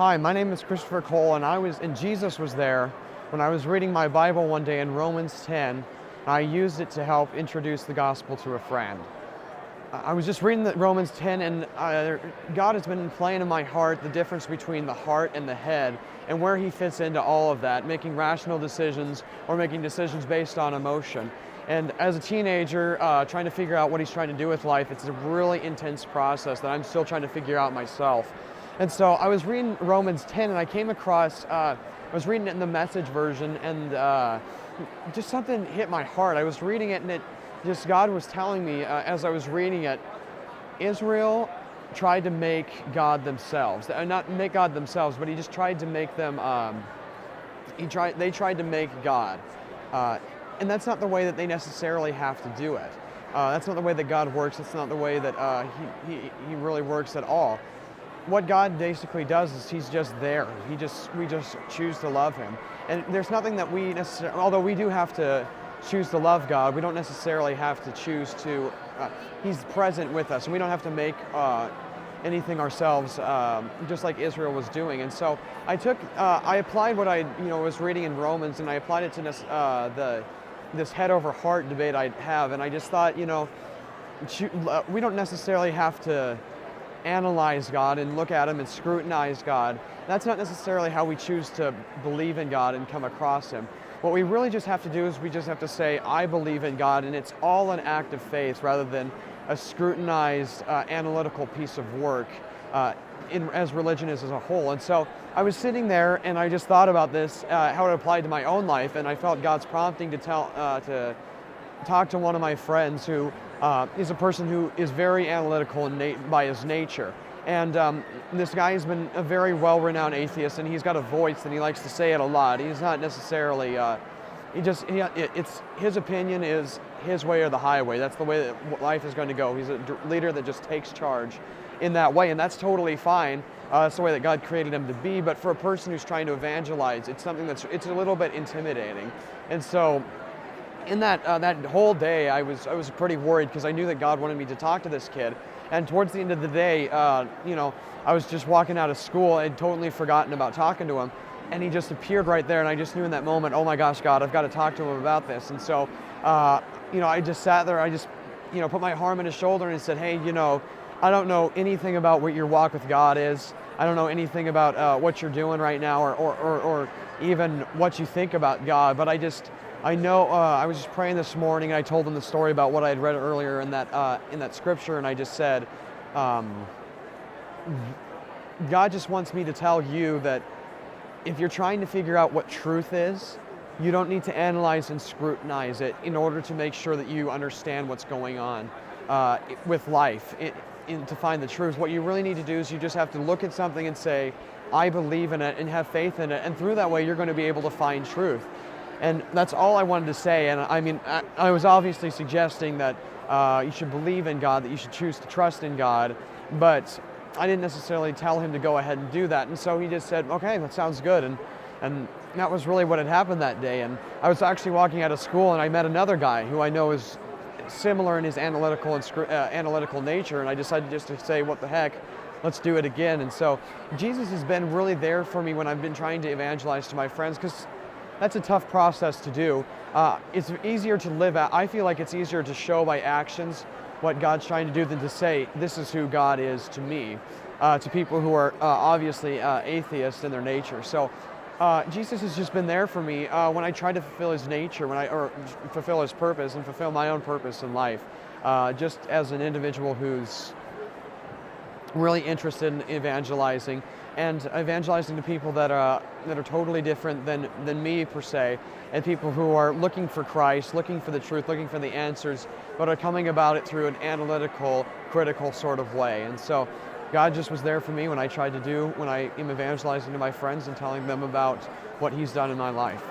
Hi, my name is Christopher Cole, and Jesus was there when I was reading my Bible one day in Romans 10, and I used it to help introduce the gospel to a friend. I was just reading Romans 10, and God has been playing in my heart the difference between the heart and the head, and where He fits into all of that, making rational decisions or making decisions based on emotion. And as a teenager, trying to figure out what He's trying to do with life, it's a really intense process that I'm still trying to figure out myself. And so I was reading Romans 10, and I came across, I was reading it in the Message version, and just something hit my heart. I was reading it, and God was telling me as I was reading it, Israel tried to make God themselves. Not make God themselves, but He just tried to make them, they tried to make God. And that's not the way that they necessarily have to do it. That's not the way that God works. That's not the way that he really works at all. What God basically does is He's just there. We just choose to love Him. And there's nothing that we necessarily, although we do have to choose to love God, we don't necessarily have to choose to, He's present with us, and we don't have to make anything ourselves, just like Israel was doing. And so I applied what I was reading in Romans, and I applied it to this head over heart debate I have, and I just thought, we don't necessarily have to analyze God and look at Him and scrutinize God. That's not necessarily how we choose to believe in God and come across Him. What we really just have to do is we just have to say, I believe in God, and it's all an act of faith rather than a scrutinized, analytical piece of work as religion is as a whole. And so I was sitting there and I just thought about this, how it applied to my own life, and I felt God's prompting to talk to one of my friends who is a person who is very analytical by his nature. And this guy has been a very well-renowned atheist, and he's got a voice and he likes to say it a lot. He's not necessarily, it's his opinion is his way or the highway. That's the way that life is going to go. He's a leader that just takes charge in that way, and that's totally fine. That's the way that God created him to be. But for a person who's trying to evangelize, it's something it's a little bit intimidating. And so in that whole day, I was pretty worried because I knew that God wanted me to talk to this kid. And towards the end of the day, I was just walking out of school. I'd totally forgotten about talking to him, and he just appeared right there. And I just knew in that moment, oh my gosh, God, I've got to talk to him about this. And so, I just sat there. I just, put my arm on his shoulder and said, hey, I don't know anything about what your walk with God is. I don't know anything about what you're doing right now, or even what you think about God. But I know I was just praying this morning, and I told him the story about what I had read earlier in that scripture, and I just said, God just wants me to tell you that if you're trying to figure out what truth is, you don't need to analyze and scrutinize it in order to make sure that you understand what's going on with life. To find the truth, what you really need to do is you just have to look at something and say, I believe in it, and have faith in it, and through that way you're going to be able to find truth. And that's all I wanted to say. And I mean, I was obviously suggesting that you should believe in God, that you should choose to trust in God, but I didn't necessarily tell him to go ahead and do that. And so he just said, okay, that sounds good. And that was really what had happened that day. And I was actually walking out of school, and I met another guy who I know is similar in his analytical nature, and I decided just to say, what the heck, let's do it again. And so Jesus has been really there for me when I've been trying to evangelize to my friends, because that's a tough process to do. It's easier to live out. I feel like it's easier to show by actions what God's trying to do than to say, this is who God is to me, to people who are obviously atheists in their nature. So Jesus has just been there for me when I try to fulfill His nature, or fulfill His purpose and fulfill my own purpose in life, just as an individual who's really interested in evangelizing, and evangelizing to people that are totally different than me per se, and people who are looking for Christ, looking for the truth, looking for the answers, but are coming about it through an analytical, critical sort of way. And so God just was there for me when I am evangelizing to my friends and telling them about what He's done in my life.